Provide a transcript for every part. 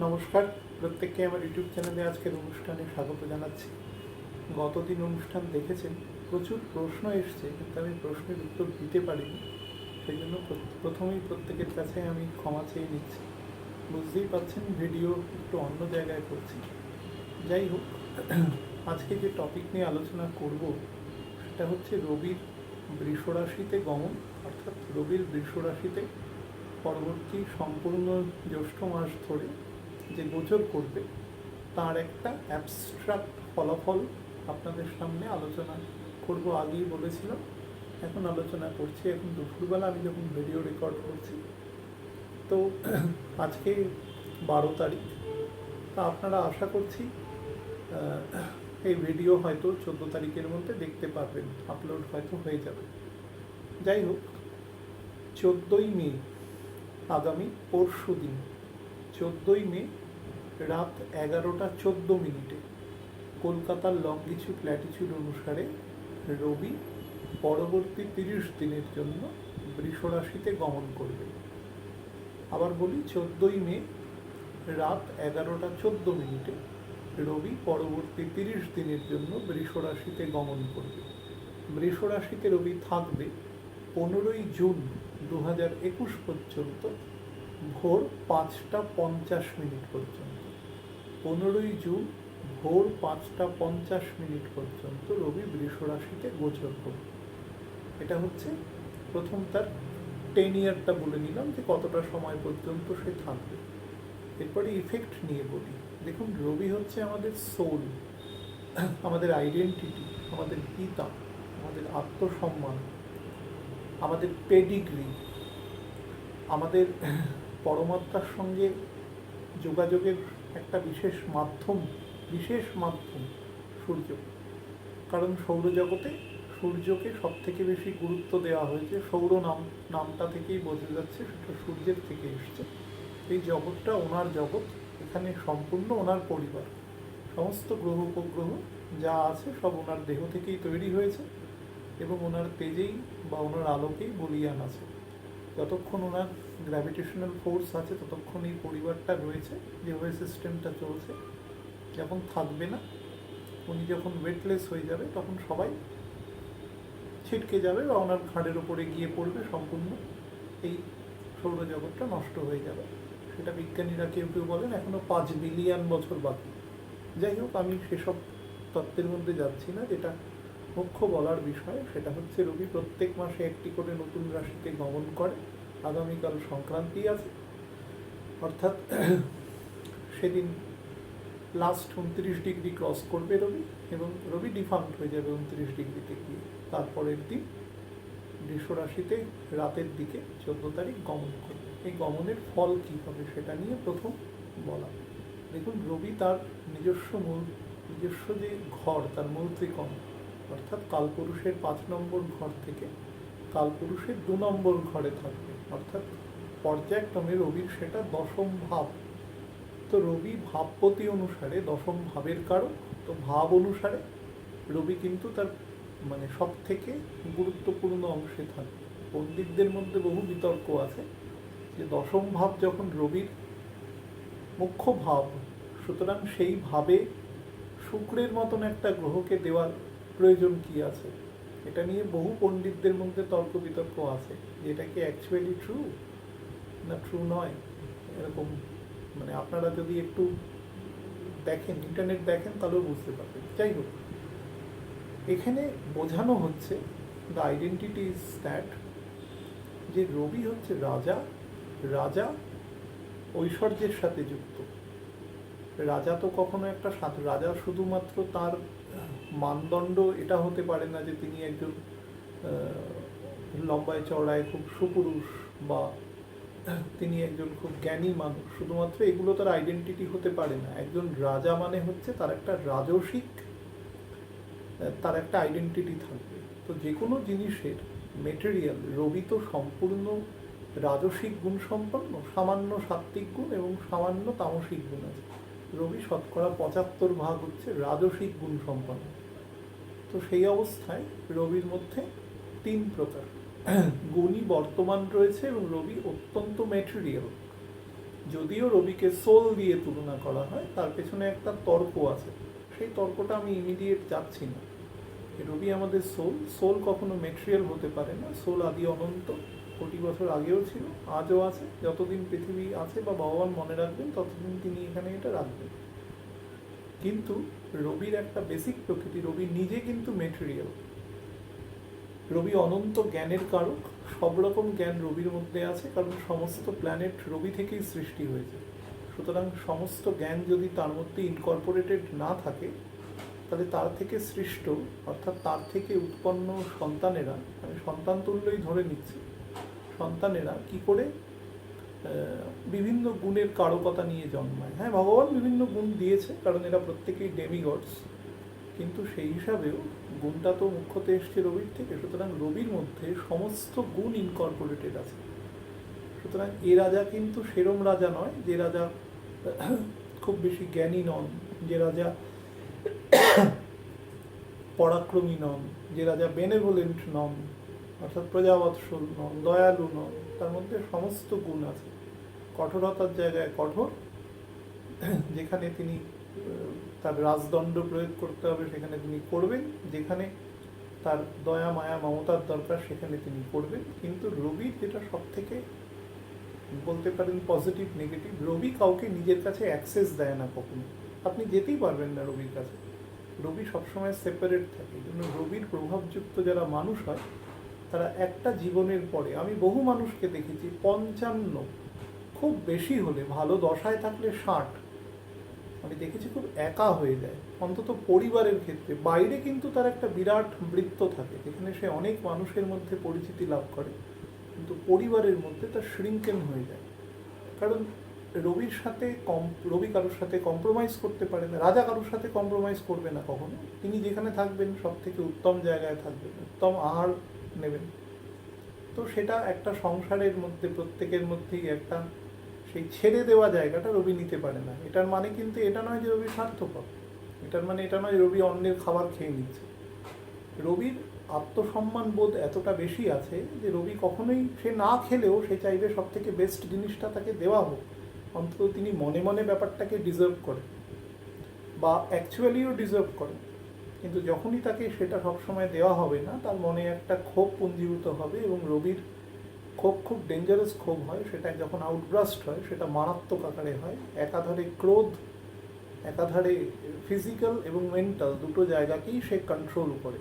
নমস্কার, প্রত্যেককে আমার ইউটিউব চ্যানেলে আজকের অনুষ্ঠানে স্বাগত জানাচ্ছি। গতদিন অনুষ্ঠান দেখেছেন, প্রচুর প্রশ্ন এসছে, কিন্তু আমি প্রশ্নের উত্তর দিতে পারিনি। সেই জন্য প্রথমেই প্রত্যেকের কাছে আমি ক্ষমা চেয়ে নিচ্ছি। বুঝতেই পারছেন, ভিডিও একটু অন্য জায়গায় করছি। যাই হোক, আজকে যে টপিক নিয়ে আলোচনা করব সেটা হচ্ছে রবির বৃষরাশিতে গমন, অর্থাৎ রবির বৃষরাশিতে পরবর্তী সম্পূর্ণ জ্যৈষ্ঠ মাস ধরে যে গোচর করবে তার একটা অ্যাবস্ট্রাক্ট ফলাফল আপনাদের সামনে আলোচনা করব। আগেই বলেছিলাম, এখন আলোচনা করছি। এখন দুপুরবেলা আমি যখন ভিডিও রেকর্ড করছি, তো আজকে 12 তারিখ। তা আপনারা আশা করছি এই ভিডিও হয়তো 14 তারিখের মধ্যে দেখতে পারবেন, আপলোড হয়তো হয়ে যাবে। যাই হোক, 14ই মে, আগামী পরশু দিন 14ই মে রাত 11টা 14 মিনিটে কলকাতার লংগিটিউড ল্যাটিটিউড অনুসারে রবি পরবর্তী 30 দিনের জন্য বৃষরাশিতে গমন করবে। আবার বলি, 14ই মে রাত 11টা 14 মিনিটে রবি পরবর্তী 30 দিনের জন্য বৃষরাশিতে গমন করবে। বৃষরাশিতে রবি থাকবে 15ই জুন 2021 পর্যন্ত ভোর 5টা 50 মিনিট পর্যন্ত। 15ই জুন ভোর 5টা 50 মিনিট পর্যন্ত রবি বৃষরাশিতে গোচর করবে। এটা হচ্ছে প্রথম তার টেনিয়ারটা বলে নিলাম, যে কতটা সময় পর্যন্ত সে থাকবে। এরপরে ইফেক্ট নিয়ে বলি। দেখুন, রবি হচ্ছে আমাদের সোল, আমাদের আইডেন্টিটি, আমাদের পিতা, আমাদের আত্মসম্মান, আমাদের পেডিগ্রি, আমাদের পরমাত্মার সঙ্গে যোগাযোগের একটা বিশেষ মাধ্যম সূর্য। কারণ সৌরজগতে সূর্যকে সব থেকে বেশি গুরুত্ব দেওয়া হয়েছে। সৌর নামটা থেকেই বোঝা যাচ্ছে সেটা সূর্যের থেকে এসছে। এই জগৎটা ওনার জগৎ, এখানে সম্পূর্ণ ওনার পরিবার। সমস্ত গ্রহ উপগ্রহ যা আছে সব ওনার দেহ থেকেই তৈরি হয়েছে এবং ওনার তেজেই বা ওনার আলোকেই বলীয়ান আছে। যতক্ষণ ওনার গ্র্যাভিটেশনাল ফোর্স আছে ততক্ষণ এই পরিবারটা রয়েছে, যেভাবে সিস্টেমটা চলছে। যখন থাকবে না, উনি যখন ওয়েটলেস হয়ে যাবে, তখন সবাই ছিটকে যাবে বা ওনার ঘাড়ের ওপরে গিয়ে পড়বে, সম্পূর্ণ এই সৌরজগৎটা নষ্ট হয়ে যাবে। সেটা বিজ্ঞানীরা কেউ কেউ বলেন এখনো 5 বিলিয়ন বছর বাকি। যাই হোক, আমি সেসব তত্ত্বের মধ্যে যাচ্ছি না। যেটা মুখ্য বলার বিষয় সেটা হচ্ছে, রবি প্রত্যেক মাসে একটি করে নতুন রাশিতে গমন করে। আগামীকাল সংক্রান্তি আছে, অর্থাৎ সেদিন লাস্ট 29 ডিগ্রি ক্রস করবে রবি, এবং রবি ডিফাঙ্ক্ট হয়ে যাবে 29 ডিগ্রিতে গিয়ে। তারপরের দিন বৃষরাশিতে রাতের দিকে 14 তারিখ গমন করবে। এই গমনের ফল কী হবে সেটা নিয়ে প্রথম বলা। দেখুন, রবি তার নিজস্ব যে ঘর, তার মূল ত্রিকোণ, অর্থাৎ কালপুরুষের 5 নম্বর ঘর থেকে কালপুরুষের 2 নম্বর ঘরে থাকবে। অর্থাৎ পর্যায়ক্রমে রবির সেটা 10ম ভাব। তো রবি ভাবপতি অনুসারে 10ম ভাবের কারক। তো ভাব অনুসারে রবি কিন্তু তার সব থেকে গুরুত্বপূর্ণ অংশে থাকবে। পণ্ডিতদের মধ্যে বহু বিতর্ক আছে যে 10ম ভাব যখন রবির মুখ্য ভাব, সুতরাং সেই ভাবে শুক্রের মতন একটা গ্রহকে দেওয়ার প্রয়োজন কি আছে। এটা নিয়ে বহু পণ্ডিতদের মধ্যে তর্ক বিতর্ক আছে যে এটা কি অ্যাকচুয়ালি ট্রু না ট্রু নয়। এরকম আপনারা যদি একটু দেখেন, ইন্টারনেট দেখেন, তাহলেও বুঝতে পারবেন। যাই হোক, এখানে বোঝানো হচ্ছে দ্য আইডেন্টিটি ইজ দ্যাট, যে রবি হচ্ছে রাজা ঐশ্বর্যের সাথে যুক্ত। রাজা তো কখনো একটা রাজা শুধুমাত্র তার মানদণ্ড এটা হতে পারে না যে তিনি একজন লম্বায় চওড়ায় খুব সুপুরুষ বা তিনি একজন খুব জ্ঞানী মানুষ। শুধুমাত্র এগুলো তার আইডেন্টিটি হতে পারে না। একজন রাজা মানে হচ্ছে তার একটা রাজসিক, তার একটা আইডেন্টিটি থাকবে। তো যে কোনো জিনিসের মেটেরিয়াল, রবি তো সম্পূর্ণ রাজসিক গুণ সম্পন্ন, সামান্য সাত্ত্বিক গুণ এবং সামান্য তামসিক গুণ আছে। রবি শতকরা 75 ভাগ হচ্ছে রাজসিক গুণ সম্পন্ন। তো সেই অবস্থায় রবির মধ্যে 3 প্রকার গুণই বর্তমান রয়েছে, এবং রবি অত্যন্ত ম্যাটেরিয়াল। যদিও রবিকে সোল দিয়ে তুলনা করা হয়, তার পেছনে একটা তর্ক আছে। সেই তর্কটা আমি ইমিডিয়েট যাচ্ছি না। রবি আমাদের সোল। সোল কখনো মেটেরিয়াল হতে পারে না। সোল আদি অনন্ত, কোটি বছর আগেও ছিল, আজও আছে। যতদিন পৃথিবী আছে বা ভগবান মনে রাখবেন ততদিন তিনি এখানে এটা রাখবেন। কিন্তু রবির একটা বেসিক প্রকৃতি, রবি নিজে কিন্তু মেটেরিয়াল। রবি অনন্ত জ্ঞানের কারক। সব রকম জ্ঞান রবির মধ্যে আছে, কারণ সমস্ত প্ল্যানেট রবি থেকেই সৃষ্টি হয়েছে। সুতরাং সমস্ত জ্ঞান যদি তার মধ্যে ইনকর্পোরেটেড না থাকে, তাহলে তার থেকে সৃষ্ট, অর্থাৎ তার থেকে উৎপন্ন সন্তানেরা, আমি সন্তান তুল্যই ধরে নিচ্ছি, সন্তানেরা কি করে বিভিন্ন গুণের কারকতা নিয়ে জন্মায়। হ্যাঁ, ভগবান বিভিন্ন গুণ দিয়েছে, কারণ এরা প্রত্যেকেই ডেমিগডস, কিন্তু সেই হিসাবেও গুণটা তো মুখ্যত এসছে রবির থেকে। সুতরাং রবির মধ্যে সমস্ত গুণ ইনকর্পোরেটেড আছে। সুতরাং এ রাজা কিন্তু সেরম রাজা নয় যে রাজা খুব বেশি জ্ঞানী নন, যে রাজা পরাক্রমী নন, যে রাজা বেনেভোলেন্ট নন, অর্থাৎ প্রজাবৎসল নন, দয়ালু নন। তার মধ্যে সমস্ত গুণ আছে। কঠোরতার জায়গায় কঠোর, যেখানে তিনি তার রাজদণ্ড প্রয়োগ করতে হবে সেখানে তিনি করবেন, যেখানে তার দয়া মায়া মমতার দরকার সেখানে তিনি করবেন। কিন্তু রবি যেটা সব থেকে বলতে পারেন পজিটিভ নেগেটিভ, রবি কাউকে নিজের কাছে অ্যাক্সেস দেয় না কখনো। আপনি যেতেই পারবেন না রবির কাছে। রবি সবসময় সেপারেট থাকে। জন্য রবির প্রভাবযুক্ত যারা মানুষ হয়, তারা একটা জীবনের পরে, আমি বহু মানুষকে দেখেছি 55, খুব বেশি হলে, ভালো দশায় থাকলে 60, আমি দেখেছি খুব একা হয়ে যায়, অন্তত পরিবারের ক্ষেত্রে। বাইরে কিন্তু তার একটা বিরাট বৃত্ত থাকে, যেখানে সে অনেক মানুষের মধ্যে পরিচিতি লাভ করে, কিন্তু পরিবারের মধ্যে তার শ্রিঙ্কেন হয়ে যায়। কারণ রবির সাথে রবি কারোর সাথে কম্প্রোমাইজ করতে পারে না। রাজা কারোর সাথে কম্প্রোমাইজ করবে না কখনো। তিনি যেখানে থাকবেন সব থেকে উত্তম জায়গায় থাকবেন, উত্তম আহার নেবেন। তো সেটা একটা সংসারের মধ্যে প্রত্যেকের মধ্যেই একটা সেই ছেড়ে দেওয়া জায়গাটা রবি নিতে পারে না। এটার মানে কিন্তু এটা নয় যে রবি স্বার্থপর, এটার মানে এটা নয় রবি অন্যের খাবার খেয়ে নিচ্ছে। রবির আত্মসম্মান বোধ এতটা বেশি আছে যে রবি কখনোই, সে না খেলেও সে চাইবে সব থেকে বেস্ট জিনিসটা তাকে দেওয়া হোক। অন্তত তিনি মনে মনে ব্যাপারটাকে ডিজার্ভ করে, বা অ্যাকচুয়ালিও ডিজার্ভ করে। কিন্তু যখনই তাকে সেটা সবসময় দেওয়া হবে না, তার মনে একটা ক্ষোভ পুঞ্জীভূত হবে, এবং রবির ক্ষোভ খুব ডেঞ্জারাস ক্ষোভ হয়। সেটা যখন আউটব্রাস্ট হয় সেটা মারাত্মক আকারে হয়। একাধারে ক্রোধ, একাধারে ফিজিক্যাল এবং মেন্টাল দুটো জায়গাকেই সে কন্ট্রোল করে।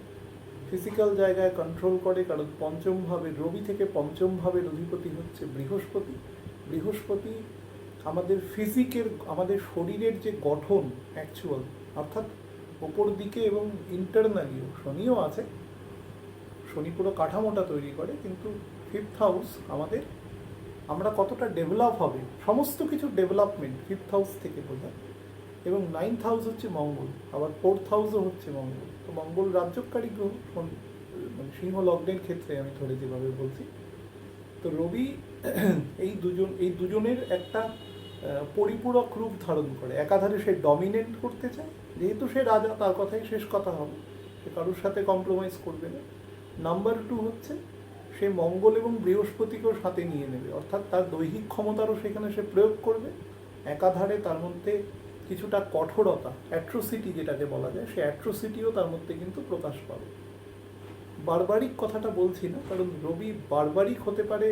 ফিজিক্যাল জায়গায় কন্ট্রোল করে, কারণ পঞ্চম ভাবে, রবি থেকে পঞ্চম ভাবের অধিপতি হচ্ছে বৃহস্পতি। বৃহস্পতি আমাদের ফিজিকের, আমাদের শরীরের যে গঠন অ্যাকচুয়াল, অর্থাৎ ওপর দিকে এবং ইন্টারনালিও, শনিও আছে, শনি পুরো কাঠামোটা তৈরি করে, কিন্তু ফিফথ হাউস আমাদের, আমরা কতটা ডেভেলপ হবে, সমস্ত কিছু ডেভেলপমেন্ট ফিফথ হাউস থেকে বোঝায়। এবং নাইন্থ হাউস হচ্ছে মঙ্গল, আবার ফোর্থ হাউসও হচ্ছে মঙ্গল। তো মঙ্গল রাজ্যকারী গ্রহ, মানে সিংহ লগ্নের ক্ষেত্রে আমি ধরে যেভাবে বলছি। তো রবি এই দুজনের একটা পরিপূরক রূপ ধারণ করে। একাধারে সে ডমিনেট করতে চায়, যেহেতু সে রাজা, তার কথাই শেষ কথা হবে, সে কারোর সাথে কম্প্রোমাইজ করবে না। নাম্বার 2 হচ্ছে সে মঙ্গল এবং বৃহস্পতিকেও সাথে নিয়ে নেবে, অর্থাৎ তার দৈহিক ক্ষমতারও সেখানে সে প্রয়োগ করবে। একাধারে তার মধ্যে কিছুটা কঠোরতা, অ্যাট্রোসিটি যেটাকে বলা যায়, সে অ্যাট্রোসিটিও তার মধ্যে কিন্তু প্রকাশ পাবে। বারবারিক কথাটা বলছি না, কারণ রবি বারবারিক হতে পারে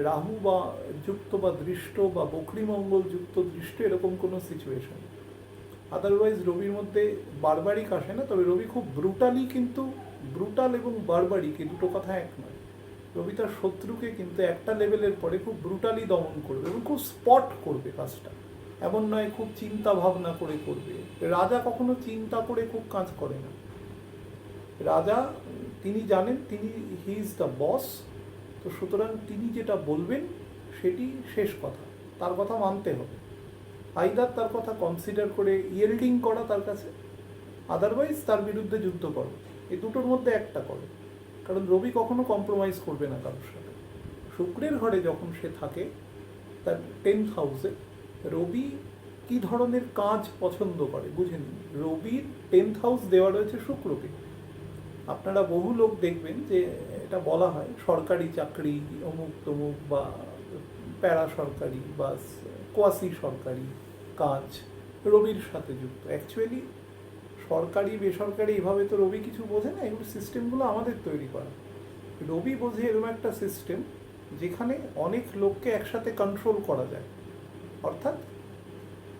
রাহু বা যুক্ত বা দৃষ্ট, বা বকরি মঙ্গল যুক্ত দৃষ্ট, এরকম কোনো সিচুয়েশন। আদারওয়াইজ রবির মধ্যে বারবারিক আসে না। তবে রবি খুব ব্রুটালি, কিন্তু ব্রুটাল এবং বারবারিক এই দুটো কথা এক নয়। রবি তার শত্রুকে কিন্তু একটা লেভেলের পরে খুব ব্রুটালি দমন করবে এবং খুব স্পট করবে কাজটা। এমন নয় খুব চিন্তা ভাবনা করে করবে। রাজা কখনো চিন্তা করে খুব কাজ করে না। রাজা, তিনি জানেন তিনি হি ইজ দ্য বস। তো সুতরাং তিনি যেটা বলবেন সেটি শেষ কথা, তার কথা মানতে হবে। আইদার তার কথা কনসিডার করে ইয়েল্ডিং করা তার কাছে, আদারওয়াইজ তার বিরুদ্ধে যুদ্ধ করো। এই দুটোর মধ্যে একটা করো, কারণ রবি কখনো কম্প্রোমাইজ করবে না কারোর সাথে। শুক্রের ঘরে যখন সে থাকে, তার 10th হাউসে, রবি কি ধরনের কাজ পছন্দ করে বুঝে নিন। রবির 10th হাউস দেওয়া রয়েছে শুক্রকে। আপনারা বহু লোক দেখবেন যে এটা বলা হয় সরকারি চাকরি অমুক তমুক, বা প্যারা সরকারি, বা কোয়াসি সরকারি কাজ রবির সাথে যুক্ত। অ্যাকচুয়ালি সরকারি বেসরকারি এভাবে তো রবি কিছু বোঝে না, এগুলো সিস্টেমগুলো আমাদের তৈরি করা। রবি বোঝে এরকম একটা সিস্টেম যেখানে অনেক লোককে একসাথে কন্ট্রোল করা যায়। অর্থাৎ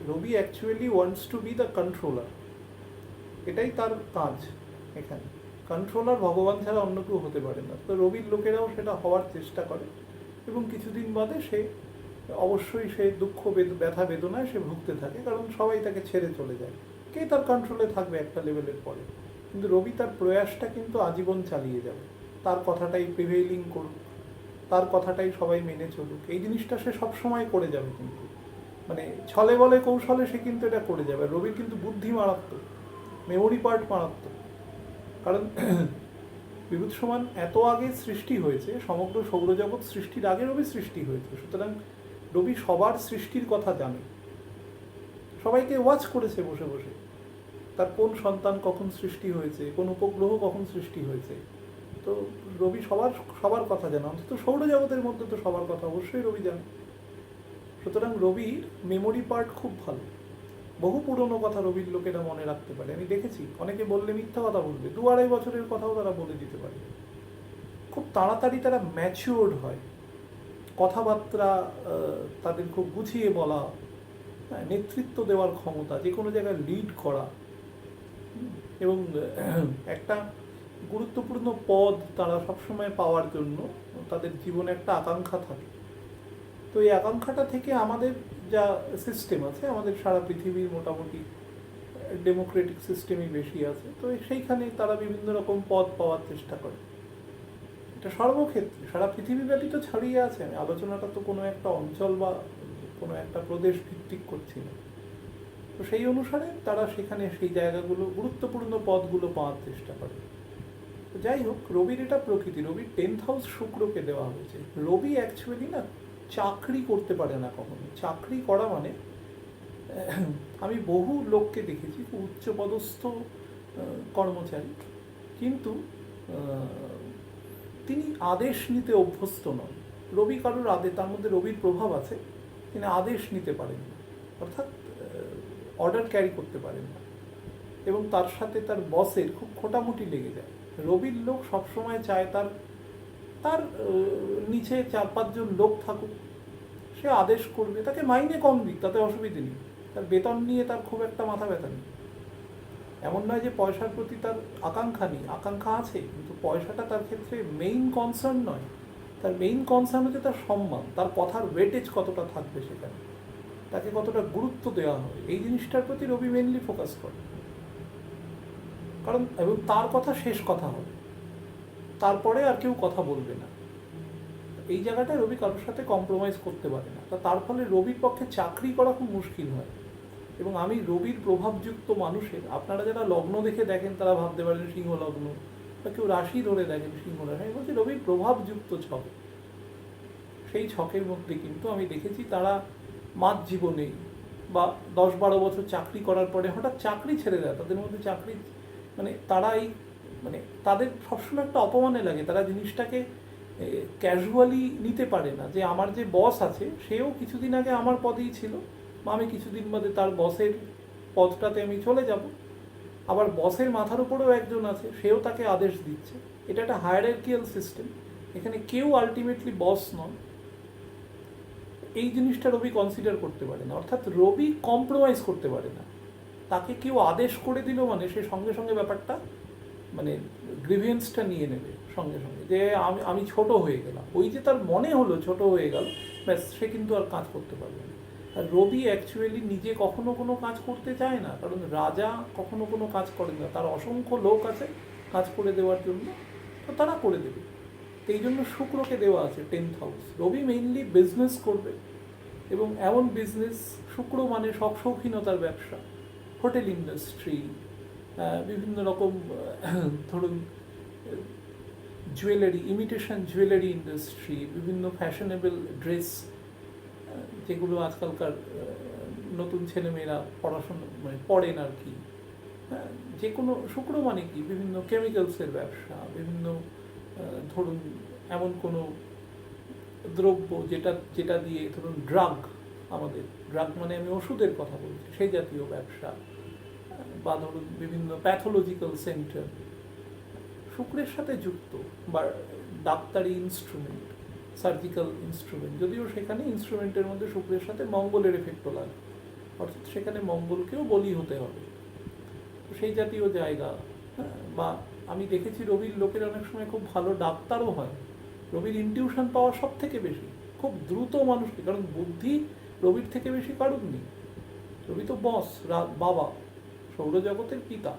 Rabi actually wants to be the controller, এটাই তার কাজ এখানে। কন্ট্রোলার ভগবান ছাড়া অন্য কেউ হতে পারে না। তো রবির লোকেরাও সেটা হওয়ার চেষ্টা করে এবং কিছুদিন বাদে সে অবশ্যই সে দুঃখ ব্যথা বেদনায় সে ভুগতে থাকে, কারণ সবাই তাকে ছেড়ে চলে যায়। কে তার কন্ট্রোলে থাকবে একটা লেভেলের পরে? কিন্তু রবি তার প্রয়াসটা কিন্তু আজীবন চালিয়ে যাবে, তার কথাটাই প্রিভেইলিং করুক, তার কথাটাই সবাই মেনে চলুক, এই জিনিসটা সে সবসময় করে যাবে। কিন্তু মানে ছলে বলে কৌশলে সে কিন্তু এটা করে যাবে। রবির কিন্তু বুদ্ধি মারাত্মক, মেমোরি পার্ট মারাত্মক। কারণ বিভূতিসমান এত আগে সৃষ্টি হয়েছে, সমগ্র সৌরজগৎ সৃষ্টির আগে রবি সৃষ্টি হয়েছে, সুতরাং রবি সবার সৃষ্টির কথা জানে, সবাইকে ওয়াচ করেছে বসে বসে, তার কোন সন্তান কখন সৃষ্টি হয়েছে, কোন উপগ্রহ কখন সৃষ্টি হয়েছে। তো রবি সবার কথা জানে, অন্তত সৌরজগতের মধ্যে তো সবার কথা অবশ্যই রবি জানে। সুতরাং রবির মেমোরি পার্ট খুব ভালো, বহু পুরনো কথা রবির লোকেরা মনে রাখতে পারে। আমি দেখেছি অনেকে বললে মিথ্যা কথা বলবে, 2-2.5 বছরের কথাও তারা বলে দিতে পারে। খুব তাড়াতাড়ি তারা ম্যাচিওর্ড হয়, কথাবার্তা তাদের খুব গুছিয়ে বলা, নেতৃত্ব দেওয়ার ক্ষমতা, যে কোনো জায়গায় লিড করা, এবং একটা গুরুত্বপূর্ণ পদ তারা সবসময় পাওয়ার জন্য তাদের জীবনে একটা আকাঙ্ক্ষা থাকে। তো এই আকাঙ্ক্ষাটা থেকে আমাদের যা সিস্টেম আছে, আমাদের সারা পৃথিবীর মোটামুটি ডেমোক্রেটিক সিস্টেমই বেশি আছে, তো সেইখানে তারা বিভিন্ন রকম পদ পাওয়ার চেষ্টা করে। এটা সর্বক্ষেত্রে সারা পৃথিবীব্যাপী তো ছড়িয়ে আছে। আমি আলোচনাটা তো কোনো একটা অঞ্চল বা কোনো একটা প্রদেশ ভিত্তিক করছি না। তো সেই অনুসারে তারা সেখানে সেই জায়গাগুলো, গুরুত্বপূর্ণ পদগুলো পাওয়ার চেষ্টা করে। যাই হোক, রবির এটা প্রকৃতি। রবির 10th হাউস শুক্রকে দেওয়া হয়েছে। রবি অ্যাকচুয়ালি না চাকরি করতে পারে না কখনো। চাকরি করা মানে, আমি বহু লোককে দেখেছি খুব উচ্চপদস্থ কর্মচারী, কিন্তু তিনি আদেশ নিতে অভ্যস্ত নন। রবি কারোর আদেশ, তার মধ্যে রবির প্রভাব আছে, তিনি আদেশ নিতে পারেন না, অর্থাৎ অর্ডার ক্যারি করতে পারেন না, এবং তার সাথে তার বসের খুব খোটামুটি লেগে যায়। রবির লোক সবসময় চায় তার তার নিচে 4-5 জন লোক থাকুক, সে আদেশ করবে, তাকে মাইনে কম দিক, তাতে অসুবিধে নেই, তার বেতন নিয়ে তার খুব একটা মাথা ব্যথা নেই। এমন নয় যে পয়সার প্রতি তার আকাঙ্ক্ষা নেই, আকাঙ্ক্ষা আছে, কিন্তু পয়সাটা তার ক্ষেত্রে মেইন কনসার্ন নয়। তার মেইন কনসার্ন হচ্ছে তার সম্মান, তার কথার ওয়েটেজ কতটা থাকবে সেখানে, তাকে কতটা গুরুত্ব দেওয়া হবে, এই জিনিসটার প্রতি রবি মেনলি ফোকাস করে। কারণ এবং তার কথা শেষ কথা হবে, তারপরে আর কেউ কথা বলবে না। এই জায়গাটায় রবি কারোর সাথে কম্প্রোমাইজ করতে পারে না। তার ফলে রবির পক্ষে চাকরি করা খুব মুশকিল হয়। এবং আমি রবির প্রভাবযুক্ত মানুষের, আপনারা যারা লগ্ন দেখে দেখেন তারা ভাবতে পারেন সিংহ লগ্ন, বা কেউ রাশি ধরে দেখেন সিংহ রাশি, আমি বলছি রবির প্রভাবযুক্ত ছক, সেই ছকের মধ্যে কিন্তু আমি দেখেছি তারা মাঝ জীবনে বা 10-12 বছর চাকরি করার পরে হঠাৎ চাকরি ছেড়ে দেয়। তাদের মধ্যে চাকরি মানে তারা এই মানে তাদের সবসময় একটা অপমানে লাগে, তারা জিনিসটাকে ক্যাজুয়ালি নিতে পারে না, যে আমার যে বস আছে সেও কিছুদিন আগে আমার পদেই ছিল, বা আমি কিছুদিন বাদে তার বসের পদটাতে আমি চলে যাব, আবার বসের মাথার উপরেও একজন আছে, সেও তাকে আদেশ দিচ্ছে। এটা একটা হায়ারার্কিয়াল সিস্টেম, এখানে কেউ আলটিমেটলি বস নন। এই জিনিসটা রবি কনসিডার করতে পারে না, অর্থাৎ রবি কম্প্রোমাইজ করতে পারে না। তাকে কেউ আদেশ করে দিল মানে সে সঙ্গে সঙ্গে ব্যাপারটা মানে গ্রিভিয়েন্সটা নিয়ে নেবে সঙ্গে সঙ্গে, যে আমি ছোট হয়ে গেলাম, ওই যে তার মনে হলো ছোট হয়ে গেল, ব্যাস সে কিন্তু আর কাজ করতে পারবে না। আর রবি অ্যাকচুয়ালি নিজে কখনো কোনো কাজ করতে চায় না, কারণ রাজা কখনো কোনো কাজ করেন না, তার অসংখ্য লোক আছে কাজ করে দেওয়ার জন্য, তো তারা করে দেবে। তো এই জন্য শুক্রকে দেওয়া আছে 10th হাউস। রবি মেইনলি বিজনেস করবে, এবং এমন বিজনেস, শুক্র মানে শখ শৌখিনতার ব্যবসা, হোটেল ইন্ডাস্ট্রি, বিভিন্ন রকম ধরুন জুয়েলারি, ইমিটেশন জুয়েলারি ইন্ডাস্ট্রি, বিভিন্ন ফ্যাশনেবল ড্রেস, যেগুলো আজকালকার নতুন ছেলেমেয়েরা পড়াশোনা মানে পড়েন আর কি, যে কোনো শুক্র মানে কি বিভিন্ন কেমিক্যালসের ব্যবসা, বিভিন্ন ধরুন এমন কোনো দ্রব্য যেটা দিয়ে ধরুন ড্রাগ আমাদের ড্রাগ মানে আমি ওষুধের কথা বলছি, সেই জাতীয় ব্যবসা, বা ধরুন বিভিন্ন প্যাথোলজিক্যাল সেন্টার শুক্রের সাথে যুক্ত, বা ডাক্তারি ইনস্ট্রুমেন্ট, সার্জিক্যাল ইনস্ট্রুমেন্ট, যদিও সেখানে ইনস্ট্রুমেন্টের মধ্যে শুক্রের সাথে মঙ্গলের এফেক্টও লাগে, অর্থাৎ সেখানে মঙ্গলকেও বলি হতে হবে, তো সেই জাতীয় জায়গা। হ্যাঁ, বা আমি দেখেছি রবির লোকের অনেক সময় খুব ভালো ডাক্তারও হয়। রবির ইনটিউশন পাওয়া সব থেকে বেশি, খুব দ্রুত মানুষকে, কারণ বুদ্ধি রবির থেকে বেশি কারণ নেই। রবি তো বস, বাবা, সৌরজগতের পিতা,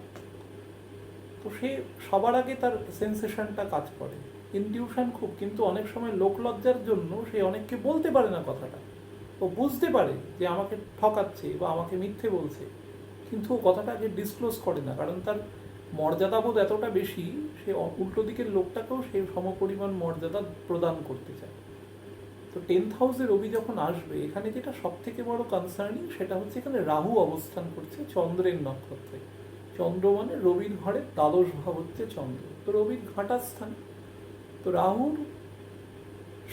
তো সে সবার আগে তার সেন্সেশনটা কাজ করে, ইনটিউশন খুব, কিন্তু অনেক সময় লোকলজ্জার জন্য সে অনেককে বলতে পারে না কথাটা। ও বুঝতে পারে যে আমাকে ঠকাচ্ছে বা আমাকে মিথ্যে বলছে, কিন্তু ও কথাটা আগে ডিসক্লোজ করে না, কারণ তার মর্যাদাবোধ এতটা বেশি, সে উল্টো দিকের লোকটাকেও সে সমপরিমাণ মর্যাদা প্রদান করতে চায়। তো 10th হাউসে রবি যখন আসবে, এখানে যেটা সব থেকে বড় কনসার্নিং সেটা হচ্ছে এখানে রাহু অবস্থান করছে চন্দ্রের নক্ষত্রে। চন্দ্র মানে রবির ঘরে দ্বাদশ ভাব হচ্ছে চন্দ্র, তো রবির ঘাঁটার স্থান। তো রাহুর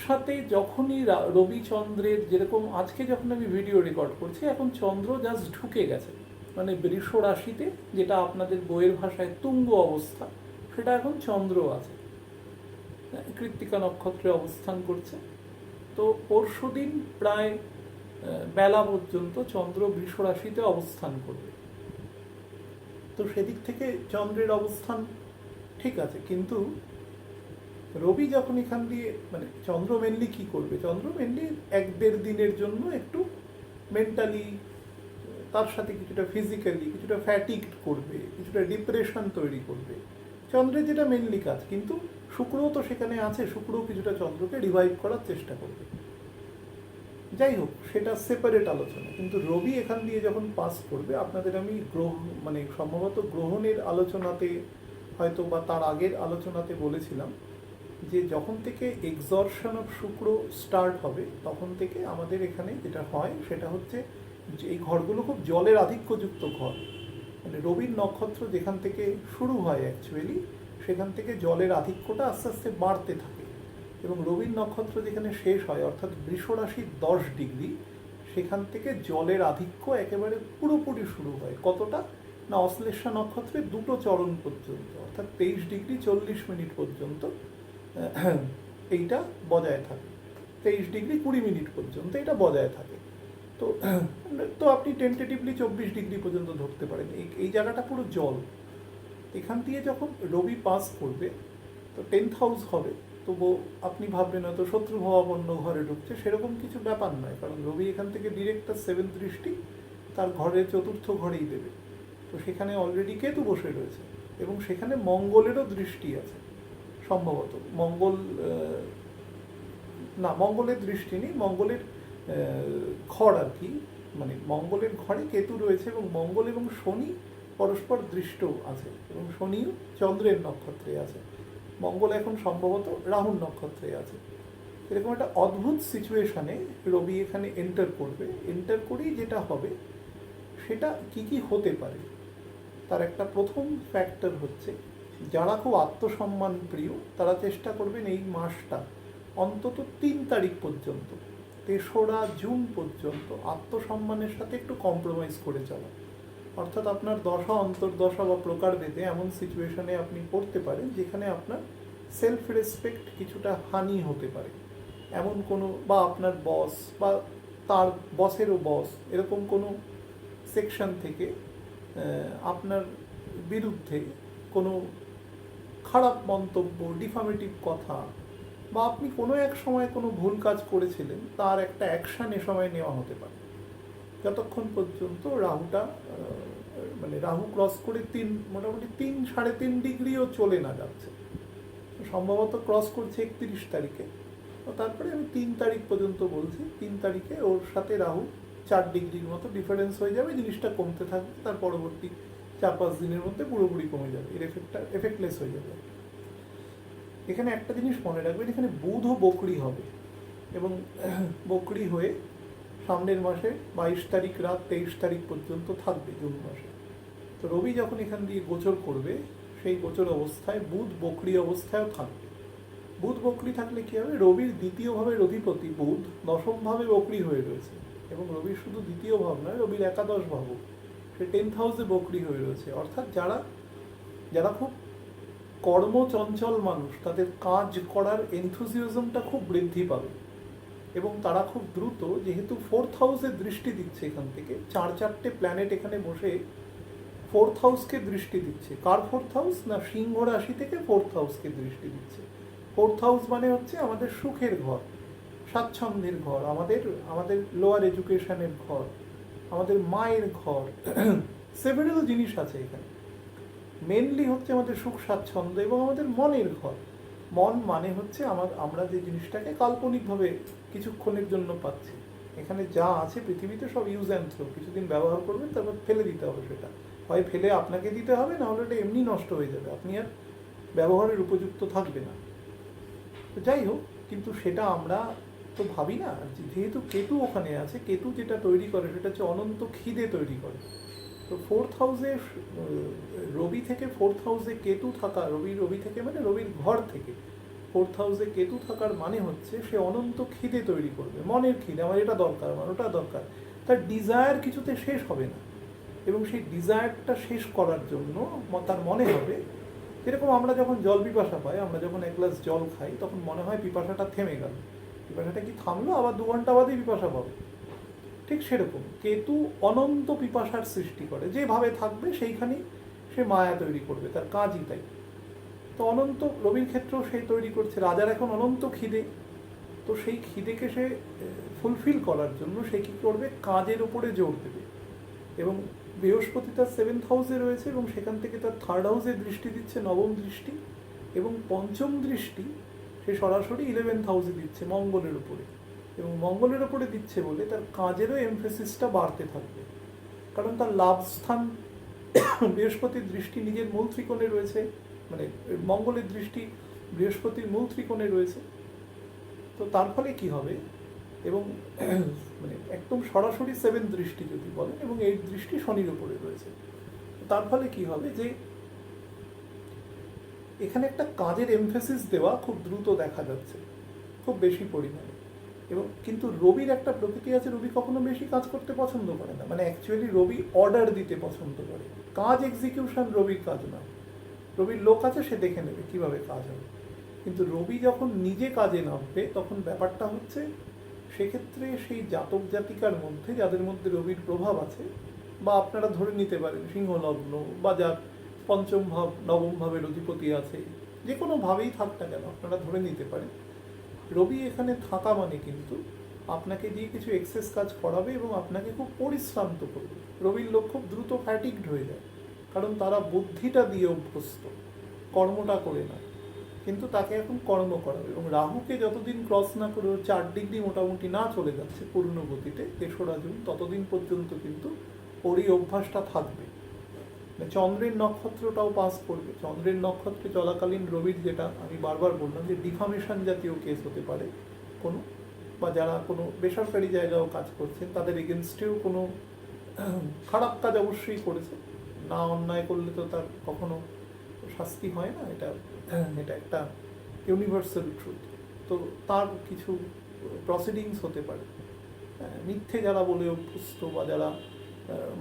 সাথে যখনই রবি চন্দ্রের, যেরকম আজকে যখন আমি ভিডিও রেকর্ড করছি, এখন চন্দ্র জাস্ট ঢুকে গেছে, মানে বৃষ রাশিতে, যেটা আপনাদের বইয়ের ভাষায় তুঙ্গ অবস্থা, সেটা এখন চন্দ্র আছে, কৃত্তিকা নক্ষত্রে অবস্থান করছে। তো পরশুদিন প্রায় বেলা পর্যন্ত চন্দ্র বৃষ রাশিতে অবস্থান করবে। তো সেদিক থেকে চন্দ্রের অবস্থান ঠিক আছে, কিন্তু রবি যখন এখান দিয়ে, মানে চন্দ্র মেনলি কি করবে, চন্দ্র মেনলি 1-1.5 দিনের জন্য একটু মেন্টালি, তার সাথে কিছুটা ফিজিক্যালি কিছুটা ফ্যাটিক করবে, কিছুটা ডিপ্রেশন তৈরি করবে, চন্দ্রের যেটা মেনলি কাজ। কিন্তু শুক্রও তো সেখানে আছে, শুক্রও কিছুটা চন্দ্রকে রিভাইভ করার চেষ্টা করবে। যাই হোক, সেটা সেপারেট আলোচনা। কিন্তু রবি এখান দিয়ে যখন পাস করবে, আপনাদের আমি গ্রহ, মানে সম্ভবত গ্রহণের আলোচনাতে হয়তো বা তার আগের আলোচনাতে বলেছিলাম যে যখন থেকে এক্সর্শন অফ শুক্র স্টার্ট হবে, তখন থেকে আমাদের এখানে যেটা হয় সেটা হচ্ছে যে এই ঘরগুলো খুব জলের আধিক্যযুক্ত ঘর, মানে রবির নক্ষত্র যেখান থেকে শুরু হয় অ্যাকচুয়ালি, সেখান থেকে জলের আধিক্যটা আস্তে আস্তে বাড়তে থাকে, এবং রবির নক্ষত্র যেখানে শেষ হয়, অর্থাৎ বৃষ রাশির 10 ডিগ্রি, সেখান থেকে জলের আধিক্য একেবারে পুরোপুরি শুরু হয়। কতটা না, অশ্লেষা নক্ষত্রের 2টো চরণ পর্যন্ত, অর্থাৎ 23 ডিগ্রি 40 মিনিট পর্যন্ত এইটা বজায় থাকে, 23 ডিগ্রি 20 মিনিট পর্যন্ত এটা বজায় থাকে। তো তো আপনি টেন্টেটিভলি 24 ডিগ্রি পর্যন্ত ধরতে পারেন। এই জায়গাটা পুরো জল। এখান দিয়ে যখন রবি পাস করবে, তো 10th হাউস হবে, তবু আপনি ভাববেন হয়তো শত্রুভাবাপন্ন ঘরে ঢুকছে, সেরকম কিছু ব্যাপার নয়, কারণ রবি এখান থেকে ডিরেক্ট তার 7th দৃষ্টি তার ঘরের 4র্থ ঘরেই দেবে। তো সেখানে অলরেডি কেতু বসে রয়েছে, এবং সেখানে মঙ্গলেরও দৃষ্টি আছে সম্ভবত। মঙ্গল না, মঙ্গলের দৃষ্টি নেই, মঙ্গলের ঘর আর কি, মানে মঙ্গলের ঘরে কেতু রয়েছে, এবং মঙ্গল এবং শনি পরস্পর দৃষ্ট আছে, এবং শনিও চন্দ্রের নক্ষত্রে আছে। মঙ্গল এখন সম্ভবত রাহুর নক্ষত্রে আছে। এরকম একটা অদ্ভুত সিচুয়েশানে রবি এখানে এন্টার করবে। এন্টার করেই যেটা হবে, সেটা কি কি হতে পারে, তার একটা প্রথম ফ্যাক্টর হচ্ছে, যারা খুব আত্মসম্মান প্রিয় তারা চেষ্টা করবেন এই মাসটা অন্তত 3 তারিখ পর্যন্ত, 3রা জুন পর্যন্ত আত্মসম্মানের সাথে একটু কম্প্রোমাইজ করে চলা। অর্থাৎ আপনার দশা অন্তর্দশা বা প্রকারভেদে এমন সিচুয়েশনে আপনি পড়তে পারেন যেখানে আপনার সেলফ রেসপেক্ট কিছুটা হানি হতে পারে, এমন কোনো, বা আপনার বস বা তার বসেরও বস, এরকম কোনো সেকশন থেকে আপনার বিরুদ্ধে কোনো খারাপ মন্তব্য, ডিফামেটিভ কথা, বা আপনি কোনো এক সময় কোনো ভুল কাজ করেছিলেন, তার একটা অ্যাকশান এ সময় নেওয়া হতে পারে, যতক্ষণ পর্যন্ত রাহুটা, মানে রাহু ক্রস করে মোটামুটি 3-3.5 ডিগ্রিও চলে না যাচ্ছে, সম্ভবত ক্রস করছে 31 তারিখে। তো তারপরে আমি 3 তারিখ পর্যন্ত বলছি, 3 তারিখে ওর সাথে রাহু 4 ডিগ্রির মতো ডিফারেন্স হয়ে যাবে, জিনিসটা কমতে থাকবে, তার পরবর্তী 4-5 দিনের মধ্যে পুরোপুরি কমে যাবে, এর এফেক্টলেস হয়ে যাবে। এখানে একটা জিনিস মনে রাখবেন, এখানে বুধও বকরি হবে, এবং বকরি হয়ে সামনের মাসে 22 তারিখ রাত 23 তারিখ পর্যন্ত থাকবে জুন মাসে। তো রবি যখন এখান দিয়ে গোচর করবে, সেই গোচর অবস্থায় বুধ বকরি অবস্থায়ও থাকবে। বুধ বকরি থাকলে কী হবে, রবির দ্বিতীয় ভাবের অধিপতি বুধ 10ম ভাবে বকরি হয়ে রয়েছে, এবং রবির শুধু দ্বিতীয় ভাব নয়, রবির একাদশ ভাবও সে 10th হাউসে বকরি হয়ে রয়েছে। অর্থাৎ যারা যারা খুব কর্মচঞ্চল মানুষ, তাদের কাজ করার এনথুজিয়াজমটা খুব বৃদ্ধি পাবে এবং তারা খুব দ্রুত, যেহেতু 4th হাউসে দৃষ্টি দিচ্ছে, এখান থেকে চারটে প্ল্যানেট এখানে বসে 4th হাউসকে দৃষ্টি দিচ্ছে। কার 4th হাউস? না, সিংহ রাশি থেকে 4th হাউসকে দৃষ্টি দিচ্ছে। 4th হাউস মানে হচ্ছে আমাদের সুখের ঘর, স্বাচ্ছন্দ্যের ঘর, আমাদের লোয়ার এডুকেশনের ঘর, আমাদের মায়ের ঘর, সেভারেল জিনিস আছে এখানে। মেনলি হচ্ছে আমাদের সুখ স্বাচ্ছন্দ্য এবং আমাদের মনের ঘর। মন মানে হচ্ছে আমরা যে জিনিসটাকে কাল্পনিকভাবে কিছুক্ষণের জন্য পাচ্ছি। এখানে যা আছে পৃথিবীতে সব ইউজ অ্যান্ড থ্রো, কিছুদিন ব্যবহার করবেন তারপর ফেলে দিতে হবে। সেটা হয় ফেলে আপনাকে দিতে হবে, না হলে এটা এমনি নষ্ট হয়ে যাবে, আপনি আর ব্যবহারের উপযুক্ত থাকবে না। তো যাই হোক, কিন্তু সেটা আমরা তো ভাবি না। যেহেতু কেতু ওখানে আছে, কেতু যেটা তৈরি করে সেটা হচ্ছে অনন্ত খিদে তৈরি করে। তো 4th হাউসে রবি থেকে 4th হাউসে কেতু থাকা, রবি থেকে মানে রবির ঘর থেকে 4th হাউসে কেতু থাকার মানে হচ্ছে সে অনন্ত খিদে তৈরি করবে, মনের খিদে, আমার এটা দরকার, আমার ওটা দরকার। তার ডিজায়ার কিছুতে শেষ হবে না এবং সেই ডিজায়ারটা শেষ করার জন্য তার মনে হবে, যেরকম আমরা যখন জল পিপাসা পাই, আমরা যখন এক গ্লাস জল খাই তখন মনে হয় পিপাসাটা থেমে গেল, পিপাসাটা কি থামলো, আবার 2 ঘন্টা বাদেই পিপাসা পাবো। ঠিক সেরকম কেতু অনন্ত পিপাসার সৃষ্টি করে, যেভাবে থাকবে সেইখানেই সে মায়া তৈরি করবে, তার কাজই তাই। তো অনন্ত রবির ক্ষেত্রেও সে তৈরি করছে। রাজার এখন অনন্ত খিদে, তো সেই খিদেকে সে ফুলফিল করার জন্য সে কী করবে, কাজের উপরে জোর দেবে। এবং বৃহস্পতি তার 7th হাউসে রয়েছে এবং সেখান থেকে তার 3rd হাউসে দৃষ্টি দিচ্ছে, নবম দৃষ্টি, এবং পঞ্চম দৃষ্টি সে সরাসরি 11th হাউসে দিচ্ছে মঙ্গলের উপরে। এবং মঙ্গলের ওপরে দিচ্ছে বলে তার কাজেরও এমফেসিসটা বাড়তে থাকবে, কারণ তার লাভ স্থান বৃহস্পতির দৃষ্টি নিজের মূল ত্রিকোণে রয়েছে, মানে মঙ্গলের দৃষ্টি বৃহস্পতির মূল ত্রিকোণে রয়েছে। তো তার ফলে কি হবে, এবং মানে একদম সরাসরি 7 দৃষ্টি যদি বলেন, এবং 8 দৃষ্টি শনির উপরে রয়েছে। তার ফলে কি হবে যে এখানে একটা কাজের এমফেসিস দেওয়া খুব দ্রুত দেখা যাচ্ছে, খুব বেশি পরিমাণে। এবং কিন্তু রবির একটা প্রকৃতি আছে, রবি কখনো বেশি কাজ করতে পছন্দ করে না, মানে অ্যাকচুয়ালি রবি অর্ডার দিতে পছন্দ করে, কাজ এক্সিকিউশন রবির কাজ না। রবির লোক আছে, সে দেখে নেবে কিভাবে কাজ হবে। কিন্তু রবি যখন নিজে কাজে নামবে তখন ব্যাপারটা হচ্ছে, সেক্ষেত্রে সেই জাতক জাতিকার মধ্যে যাদের মধ্যে রবির প্রভাব আছে, বা আপনারা ধরে নিতে পারেন সিংহ লগ্ন, বা যার পঞ্চম ভাব নবম ভাবের অধিপতি আছে, যে কোনো ভাবেই থাক না কেন আপনারা ধরে নিতে পারেন, রবি এখানে থাকা মানে কিন্তু আপনাকে দিয়ে কিছু এক্সেস কাজ করাবে এবং আপনাকে খুব পরিশ্রান্ত করবে। রবির লোক খুব দ্রুত ফ্যাটিকড হয়ে যায়, কারণ তারা বুদ্ধিটা দিয়ে অভ্যস্ত, কর্মটা করে না, কিন্তু তাকে এখন কর্ম করাবে। এবং রাহুকে যতদিন ক্রস না করে 4 ডিগ্রি মোটামুটি না চলে যাচ্ছে পূর্ণ গতিতে 3রা জুন, ততদিন পর্যন্ত কিন্তু ওর এই অভ্যাসটা থাকবে। চন্দ্রের নক্ষত্রটাও পাস করবে। চন্দ্রের নক্ষত্রে চলাকালীন রবির, যেটা আমি বারবার বললাম যে ডিফামেশন জাতীয় কেস হতে পারে কোনো, বা যারা কোনো বেসরকারি জায়গায়ও কাজ করছেন তাদের এগেনস্টেও কোনো খারাপ কাজ অবশ্যই করেছে, না অন্যায় করলে তো তার কখনো শাস্তি হয় না, এটা একটা ইউনিভার্সাল ট্রুথ। তো তার কিছু প্রসিডিংস হতে পারে, মিথ্যে যারা বলে অভ্যস্ত, বা যারা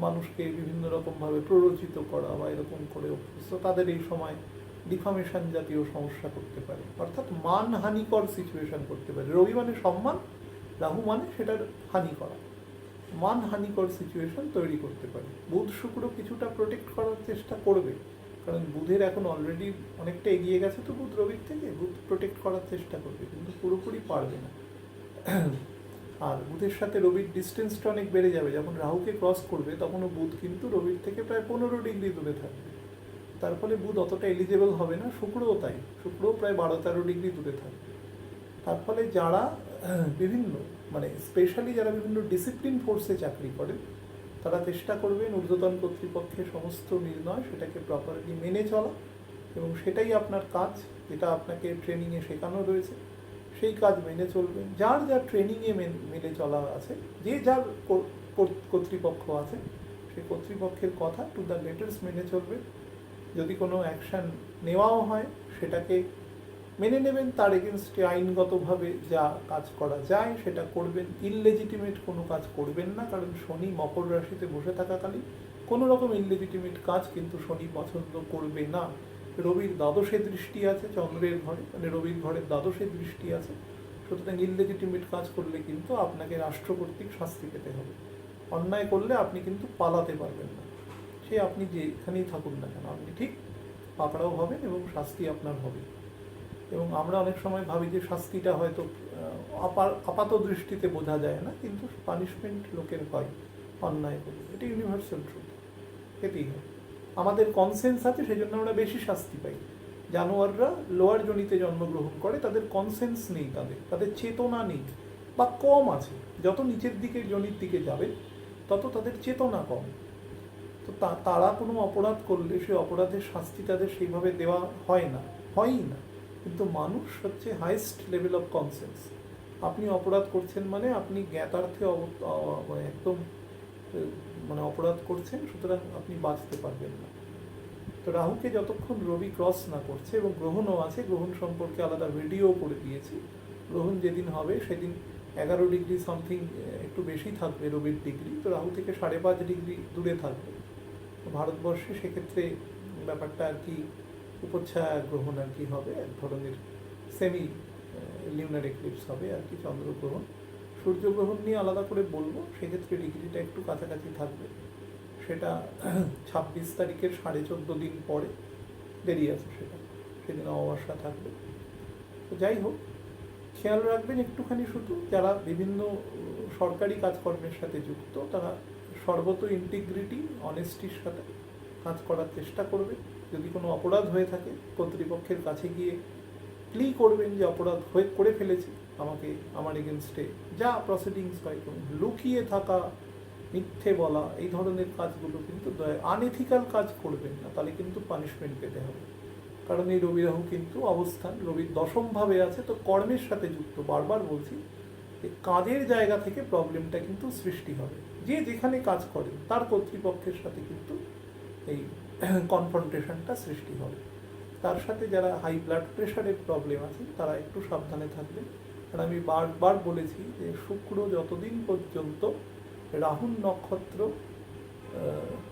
মানুষকে বিভিন্ন রকমভাবে প্ররোচিত করা বা এরকম করে অভ্যস্ত, তাদের এই সময় ডিফামেশন জাতীয় সমস্যা করতে পারে, অর্থাৎ মানহানিকর সিচুয়েশন করতে পারে। রবি মানে সম্মান, রাহু মানে সেটার হানি করা, মানহানিকর সিচুয়েশন তৈরি করতে পারে। বুধ শুক্র কিছুটা প্রোটেক্ট করার চেষ্টা করবে, কারণ বুধের এখন অলরেডি অনেকটা এগিয়ে গেছে, তো বুধ রবির থেকে বুধ প্রোটেক্ট করার চেষ্টা করবে, কিন্তু পুরোপুরি পারবে না। আর বুধের সাথে রবির ডিস্টেন্সটা অনেক বেড়ে যাবে, যখন রাহুকে ক্রস করবে তখনও বুধ কিন্তু রবির থেকে প্রায় 15 ডিগ্রি দূরে থাকবে, তার ফলে বুধ অতটা এলিজেবল হবে না। শুক্রও তাই, শুক্রও প্রায় 12-13 ডিগ্রি দূরে থাকবে। তার ফলে যারা বিভিন্ন, মানে স্পেশালি যারা বিভিন্ন ডিসিপ্লিন ফোর্সে চাকরি করেন, তারা চেষ্টা করবেন ঊর্ধ্বতন কর্তৃপক্ষের সমস্ত নির্ণয় সেটাকে প্রপারলি মেনে চলা, এবং সেটাই আপনার কাজ, যেটা আপনাকে ট্রেনিংয়ে শেখানো রয়েছে সেই কাজ মেনে চলবেন। যার যার ট্রেনিংয়ে মেনে চলা আছে, যে যার কর্তৃপক্ষ আছে সেই কর্তৃপক্ষের কথা টু দ্য লেটার্স মেনে চলবে। যদি কোনো অ্যাকশান নেওয়াও হয় সেটাকে মেনে নেবেন, তার এগেনস্টে আইনগতভাবে যা কাজ করা যায় সেটা করবেন। ইললেজিটিমেট কোনো কাজ করবেন না, কারণ শনি মকর রাশিতে বসে থাকাকালীন কোনো রকম ইললেজিটিমেট কাজ কিন্তু শনি পছন্দ করবে না। রবির দ্বাদশে দৃষ্টি আছে চন্দ্রের ঘরে, মানে রবির ঘরের দ্বাদশে দৃষ্টি আছে, সুতরাং ইললেজিটিমেট কাজ করলে কিন্তু আপনাকে রাষ্ট্র কর্তৃক শাস্তি পেতে হবে। অন্যায় করলে আপনি কিন্তু পালাতে পারবেন না, সে আপনি যেখানেই থাকুন না কেন, আপনি ঠিক পাকড়াও হবেন এবং শাস্তি আপনার হবে। এবং আমরা অনেক সময় ভাবি যে শাস্তিটা হয়তো আপাত দৃষ্টিতে বোঝা যায় না, কিন্তু পানিশমেন্ট লোকের হয় অন্যায় করলে, এটা ইউনিভার্সাল ট্রুথ, এটাই হয়। আমাদের কনসেন্স আছে, সেই জন্য আমরা বেশি শাস্তি পাই। জানোয়াররা লোয়ার জনিতে জন্মগ্রহণ করে, তাদের কনসেন্স নেই, তাদের চেতনা নেই বা কম আছে। যত নিচের দিকে জনির দিকে যাবে তত তাদের চেতনা কম। তো তারা কোনো অপরাধ করলে সেই অপরাধের শাস্তি তাদের সেইভাবে দেওয়া হয় না, হয়ই না। কিন্তু মানুষ হচ্ছে হাইয়েস্ট লেভেল অফ কনসেন্স। আপনি অপরাধ করছেন মানে আপনি জ্ঞাতার্থে একদম মানে অপরাধ করছেন, সুতরাং আপনি বাঁচতে পারবেন না। তো রাহুকে যতক্ষণ রবি ক্রস না করছে, এবং গ্রহণও আছে, গ্রহণ সম্পর্কে আলাদা ভিডিও করে দিয়েছি। গ্রহণ যেদিন হবে সেদিন 11 ডিগ্রি সামথিং একটু বেশি থাকবে রবির ডিগ্রি, তো রাহু থেকে 5.5 ডিগ্রি দূরে থাকবে। ভারতবর্ষে সেক্ষেত্রে ব্যাপারটা আর কি উপচ্ছায়া গ্রহণ আর কি হবে, এক ধরনের সেমি লিউনার এক্লিপস হবে আর কি, চন্দ্রগ্রহণ। সূর্যগ্রহণ নিয়ে আলাদা করে বলবো, সেক্ষেত্রে ডিগ্রিটা একটু কাছাকাছি থাকবে, সেটা 26 তারিখের 14.5 দিন পরে, দেরি আছে সেটা, সেদিন অমাবস্যা থাকবে। তো যাই হোক, খেয়াল রাখবেন একটুখানি শুধু, যারা বিভিন্ন সরকারি কাজকর্মের সাথে যুক্ত তারা সর্বত ইন্টিগ্রিটি অনেস্টির সাথে কাজ করার চেষ্টা করবে। যদি কোনো অপরাধ হয়ে থাকে কর্তৃপক্ষের কাছে গিয়ে প্লি করবেন যে অপরাধ করে ফেলেছি, আমাকে আমার এগেনস্টে যা প্রসিডিংস হয় করুন। লুকিয়ে থাকা, মিথ্যে বলা, এই ধরনের কাজগুলো কিন্তু আনএথিক্যাল কাজ করবেন না, তাহলে কিন্তু পানিশমেন্ট পেতে হবে। কারণ এই রবি রাহু কিন্তু অবস্থান রবির দশমভাবে আছে, তো কর্মের সাথে যুক্ত। বারবার বলছি যে কাজের জায়গা থেকে প্রবলেমটা কিন্তু সৃষ্টি হবে। যে যেখানে কাজ করে তার কর্তৃপক্ষের সাথে কিন্তু এই কনফ্রন্টেশনটা সৃষ্টি হবে। তার সাথে যারা হাই ব্লাড প্রেশারের প্রবলেম আছে তারা একটু সাবধানে থাকবেন। আর আমি বারবার বলেছি যে শুক্র যতদিন পর্যন্ত রাহুর নক্ষত্র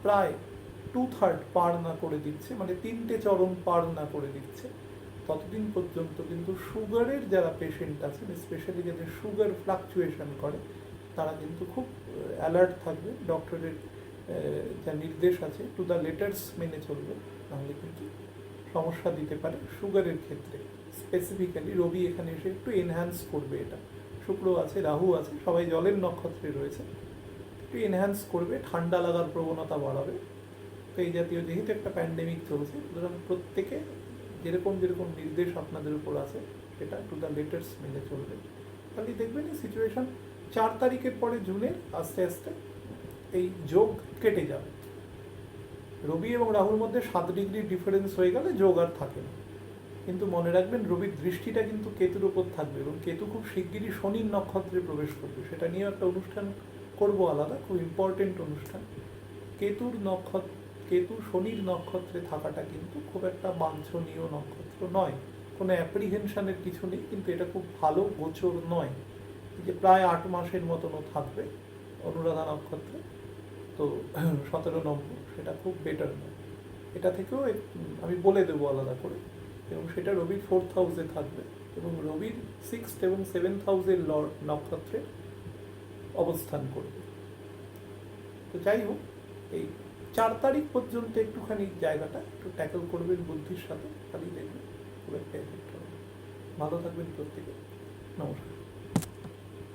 প্রায় 2/3 পার না করে দিচ্ছে, মানে 3টে চরণ পার না করে দিচ্ছে, ততদিন পর্যন্ত কিন্তু সুগারের যারা পেশেন্ট আছেন, স্পেশালি যাদের সুগার ফ্লাকচুয়েশন করে, তারা কিন্তু খুব অ্যালার্ট থাকবে। ডক্টরের যা নির্দেশ আছে টু দ্য লেটার্স মেনে চলবে, নাহলে কিন্তু সমস্যা দিতে পারে সুগারের ক্ষেত্রে। স্পেসিফিক্যালি রবি এখানে এসে একটু এনহ্যান্স করবে এটা। শুক্র আছে, রাহু আছে, সবাই জলের নক্ষত্রে রয়েছে, একটু এনহ্যান্স করবে, ঠান্ডা লাগার প্রবণতা বাড়াবে। তো এই জাতীয় যেহেতু একটা প্যান্ডেমিক চলছে, সুতরাং প্রত্যেকে যেরকম যেরকম নির্দেশ আপনাদের উপর আছে সেটা টু দ্য লেটার্স মেনে চলবে। তাহলে দেখবেন এই সিচুয়েশন 4 তারিখের পরে জুনের আস্তে আস্তে এই যোগ কেটে যাবে। রবি এবং রাহুর মধ্যে 7 ডিগ্রি ডিফারেন্স হয়ে গেলে যোগ আর থাকে না। কিন্তু মনে রাখবেন রবির দৃষ্টিটা কিন্তু কেতুর উপর থাকবে, এবং কেতু খুব শিগগিরই শনির নক্ষত্রে প্রবেশ করবে। সেটা নিয়ে একটা অনুষ্ঠান করব আলাদা, খুব ইম্পর্টেন্ট অনুষ্ঠান। কেতু শনির নক্ষত্রে থাকাটা কিন্তু খুব একটা বাঞ্ছনীয় নক্ষত্র নয়, কোনো অ্যাপ্রিহেনশনের কিছু নেই, কিন্তু এটা খুব ভালো গোচর নয়। যে প্রায় 8 মাসের মতনও থাকবে অনুরাধা নক্ষত্রে, তো 17 নম্বর, সেটা খুব বেটার নয়। এটা থেকেও আমি বলে দেবো আলাদা করে। এবং সেটা রবির 4th হাউসে থাকবে, এবং রবির 6th এবং 7th হাউসের নক্ষত্রে অবস্থান করবে। তো যাই হোক, এই 4 তারিখ পর্যন্ত একটুখানি জায়গাটা একটু ট্যাকল করবেন বুদ্ধির সাথে, তাহলেই দেখবেন খুব একটা এফেক্ট হবে। ভালো থাকবেন প্রত্যেকে, নমস্কার।